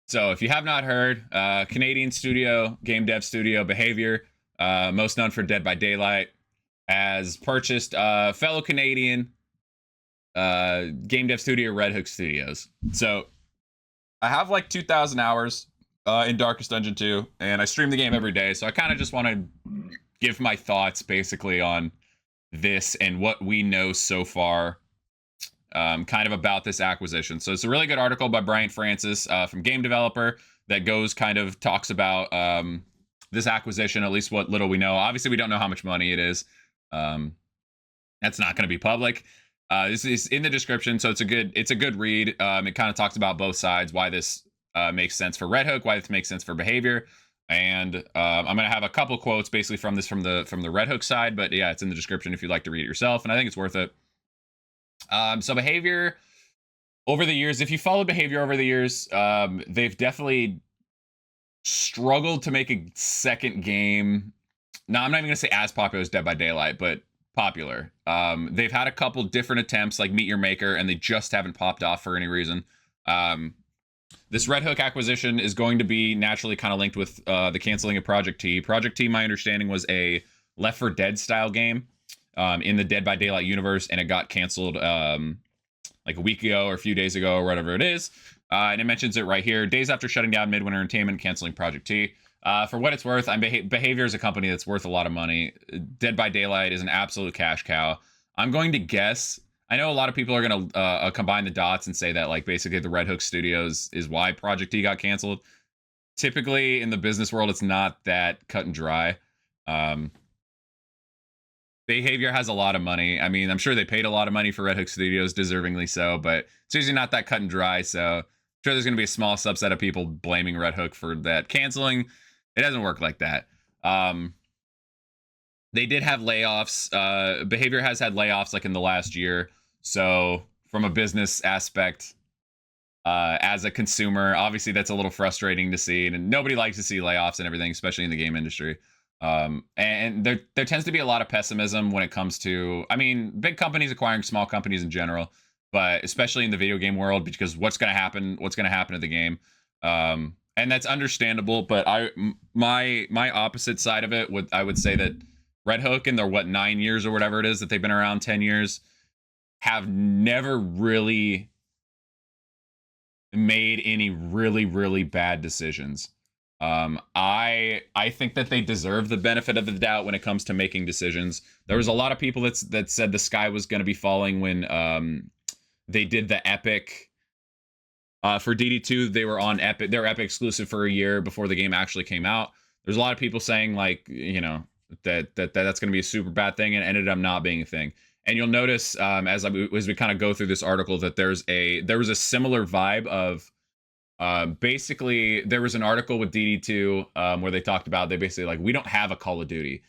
So if you have not heard, Canadian studio, game dev studio, Behaviour, most known for Dead by Daylight, has purchased fellow Canadian game dev studio Red Hook Studios. So I have like 2,000 hours in Darkest Dungeon 2, and I stream the game every day. So I kind of just want to give my thoughts basically on this and what we know so far, kind of about this acquisition. So it's a really good article by Brian Francis from Game Developer that goes kind of talks about this acquisition, at least what little we know. Obviously, we don't know how much money it is. That's not going to be public. This is in the description, so it's a good read. It kind of talks about both sides, why this makes sense for Red Hook, why this makes sense for Behaviour, and I'm going to have a couple quotes basically from the Red Hook side. But yeah, it's in the description if you'd like to read it yourself, and I think it's worth it. So Behaviour, over the years, if you follow Behaviour over the years, they've definitely struggled to make a second game. Now, I'm not even going to say as popular as Dead by Daylight, but popular. They've had a couple different attempts like Meet Your Maker, and they just haven't popped off for any reason. This Red Hook acquisition is going to be naturally kind of linked with the canceling of Project T. Project T, my understanding, was a Left 4 Dead style game in the Dead by Daylight universe, and it got canceled like a week ago or a few days ago or whatever it is. And it mentions it right here. Days after shutting down Midwinter Entertainment, canceling Project T. For what it's worth, Behaviour is a company that's worth a lot of money. Dead by Daylight is an absolute cash cow. I'm going to guess. I know a lot of people are going to combine the dots and say that like basically the Red Hook Studios is why Project T got canceled. Typically in the business world, it's not that cut and dry. Behaviour has a lot of money. I mean, I'm sure they paid a lot of money for Red Hook Studios, deservingly so, but it's usually not that cut and dry. So I'm sure there's going to be a small subset of people blaming Red Hook for that canceling. It doesn't work like that. They did have layoffs. Behaviour has had layoffs like in the last year. So from a business aspect, as a consumer, obviously that's a little frustrating to see, and nobody likes to see layoffs and everything, especially in the game industry. And there tends to be a lot of pessimism when it comes to, I mean, big companies acquiring small companies in general, but especially in the video game world, because what's going to happen to the game. And that's understandable, but my opposite side of it I would say that Red Hook in their 9 years or whatever it is that they've been around, 10 years, have never really made any really, really bad decisions. I think that they deserve the benefit of the doubt when it comes to making decisions. There was a lot of people that said the sky was going to be falling when they did the Epic for DD2. They were on Epic. They were Epic exclusive for a year before the game actually came out. There's a lot of people saying like, you know, that's going to be a super bad thing, and ended up not being a thing. And you'll notice as we kind of go through this article that there was a similar vibe of basically there was an article with DD2 where they talked about, they basically like, we don't have a Call of Duty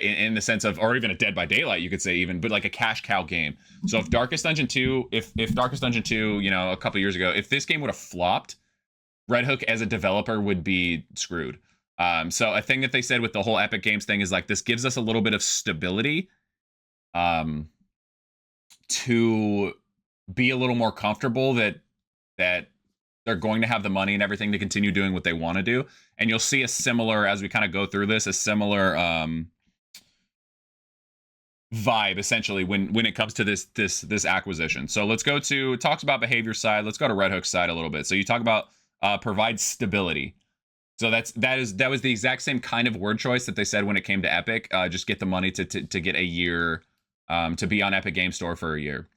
in the sense of, or even a Dead by Daylight, you could say even, but like a cash cow game. So if Darkest Dungeon 2, if Darkest Dungeon 2, you know, a couple years ago, if this game would have flopped, Red Hook as a developer would be screwed. So a thing that they said with the whole Epic Games thing is like, this gives us a little bit of stability to be a little more comfortable that they're going to have the money and everything to continue doing what they want to do. And you'll see a similar, as we kind of go through this, a similar vibe essentially when it comes to this acquisition. So let's go to, it talks about Behaviour side. Let's go to Red Hook side a little bit. So you talk about provide stability. So that was the exact same kind of word choice that they said when it came to Epic. Just get the money to get a year to be on Epic Game Store for a year.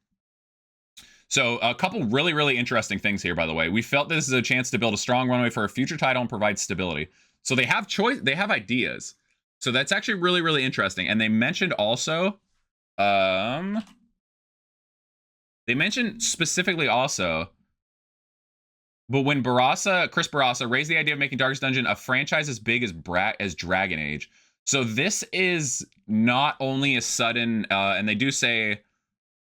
So a couple really, really interesting things here, by the way. We felt this is a chance to build a strong runway for a future title and provide stability. So they have choice, they have ideas. So that's actually really, really interesting. And they mentioned also, they mentioned specifically also, but when Chris Barassa raised the idea of making Darkest Dungeon a franchise as big as Dragon Age. So this is not only a sudden, and they do say,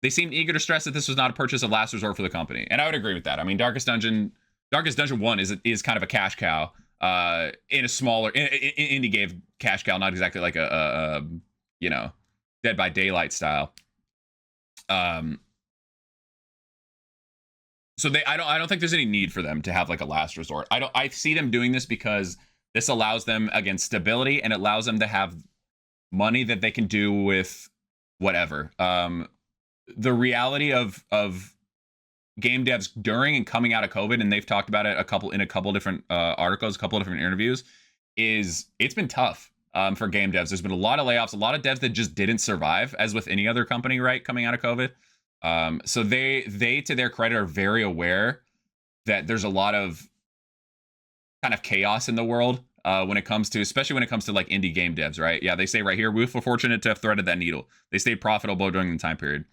they seemed eager to stress that this was not a purchase of last resort for the company. And I would agree with that. I mean, Darkest Dungeon 1 is kind of a cash cow, in a smaller, indie game cash cow, not exactly like a you know, Dead by Daylight style. So I don't think there's any need for them to have like a last resort. I see them doing this because this allows them, again, stability, and it allows them to have money that they can do with whatever. The reality of game devs during and coming out of COVID, and they've talked about it in a couple different articles, a couple of different interviews, is it's been tough for game devs. There's been a lot of layoffs, a lot of devs that just didn't survive, as with any other company, right, coming out of COVID. So they to their credit are very aware that there's a lot of kind of chaos in the world when it comes to, especially when it comes to like indie game devs, right? Yeah, they say right here, we were fortunate to have threaded that needle. They stayed profitable during the time period.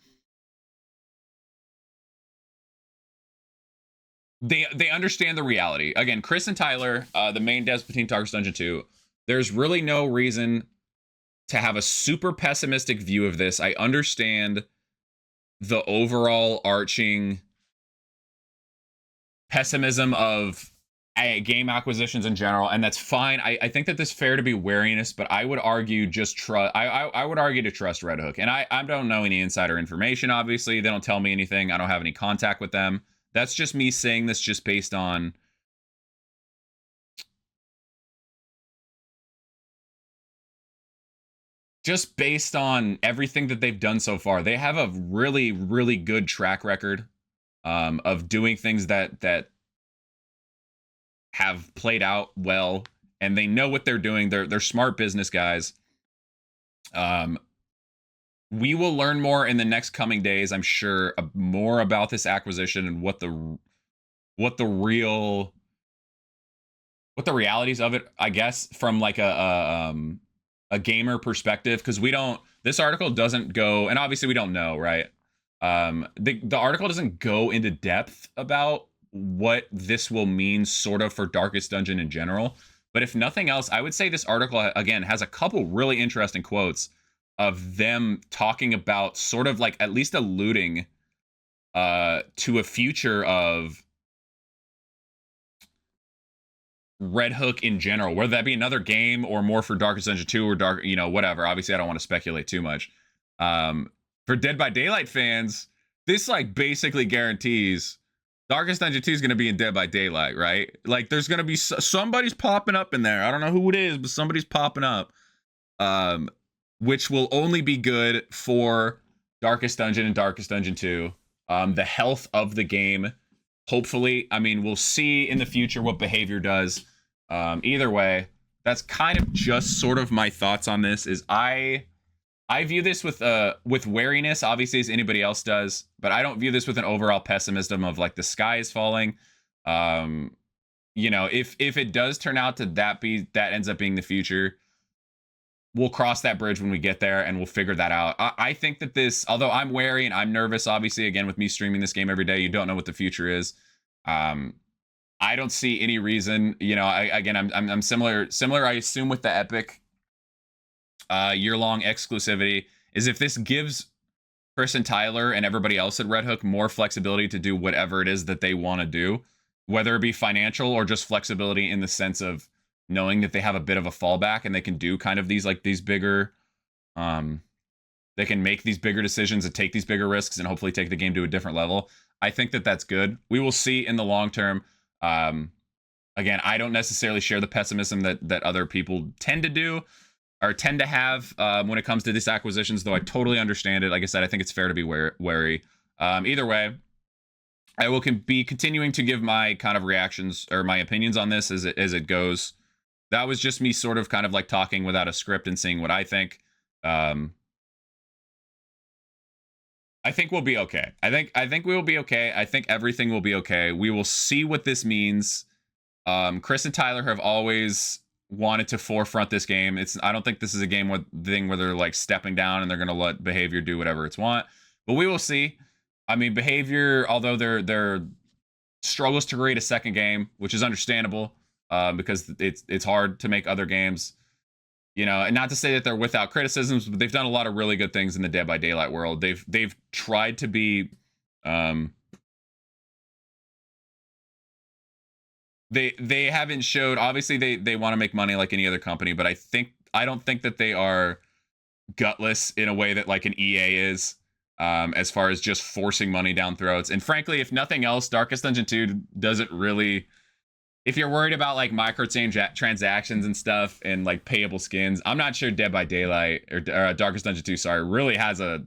They understand the reality. Again, Chris and Tyler, the main devs between Darkest Dungeon 2, there's really no reason to have a super pessimistic view of this. I understand the overall arching pessimism of game acquisitions in general, and that's fine. I think that this fair to be wariness, but I would argue just trust. I would argue to trust Red Hook, and I don't know any insider information. Obviously, they don't tell me anything. I don't have any contact with them. That's just me saying this just based on everything that they've done so far. They have a really, really good track record of doing things that have played out well, and they know what they're doing. They're smart business guys. We will learn more in the next coming days, I'm sure, more about this acquisition and what the realities of it, I guess, from like a gamer perspective, because this article doesn't go, and obviously we don't know, right? The article doesn't go into depth about what this will mean sort of for Darkest Dungeon in general. But if nothing else, I would say this article, again, has a couple really interesting quotes of them talking about sort of like at least alluding to a future of Red Hook in general, whether that be another game or more for Darkest Dungeon 2 or whatever. Obviously, I don't want to speculate too much. For Dead by Daylight fans, this like basically guarantees Darkest Dungeon 2 is going to be in Dead by Daylight, right? Like there's going to be somebody's popping up in there. I don't know who it is, but somebody's popping up. Which will only be good for Darkest Dungeon and Darkest Dungeon 2. The health of the game, hopefully. I mean, we'll see in the future what Behaviour does. Either way, that's kind of just sort of my thoughts on this. Is I view this with wariness, obviously, as anybody else does, but I don't view this with an overall pessimism of like the sky is falling. If it does turn out to that ends up being the future, we'll cross that bridge when we get there, and we'll figure that out. I think that this, although I'm wary and I'm nervous, obviously, again, with me streaming this game every day, you don't know what the future is. I don't see any reason, I'm similar, I assume, with the Epic year-long exclusivity, is if this gives Chris and Tyler and everybody else at Red Hook more flexibility to do whatever it is that they want to do, whether it be financial or just flexibility in the sense of knowing that they have a bit of a fallback and they can do kind of these bigger, they can make these bigger decisions and take these bigger risks and hopefully take the game to a different level. I think that that's good. We will see in the long term. Again, I don't necessarily share the pessimism that other people tend to do or tend to have when it comes to these acquisitions, though I totally understand it. Like I said, I think it's fair to be wary. Either way, I will be continuing to give my kind of reactions or my opinions on this as it goes. That was just me sort of kind of like talking without a script and seeing what I think. I think we'll be okay. I think we will be okay. I think everything will be okay. We will see what this means. Chris and Tyler have always wanted to forefront this game. I don't think this is a game where they're like stepping down and they're going to let Behaviour do whatever it's want. But we will see. I mean, Behaviour, although they're struggles to create a second game, which is understandable. Because it's hard to make other games, and not to say that they're without criticisms, but they've done a lot of really good things in the Dead by Daylight world. They've tried to be, they haven't showed, obviously they want to make money like any other company, but I don't think that they are gutless in a way that like an EA is. as far as just forcing money down throats. And frankly, if nothing else, Darkest Dungeon 2 doesn't really. If you're worried about like transactions and stuff and like payable skins, I'm not sure Dead by Daylight or Darkest Dungeon 2, sorry, really has a.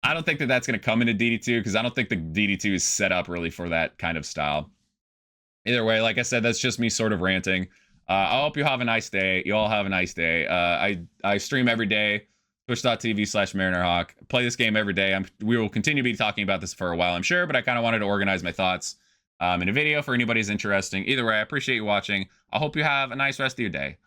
I don't think that that's going to come into DD2 because I don't think the DD2 is set up really for that kind of style. Either way, like I said, that's just me sort of ranting. I hope you have a nice day. You all have a nice day. I stream every day, twitch.tv/MarinerHawk. Play this game every day. We will continue to be talking about this for a while, I'm sure, but I kind of wanted to organize my thoughts in a video for anybody who's interested. Either way, I appreciate you watching. I hope you have a nice rest of your day.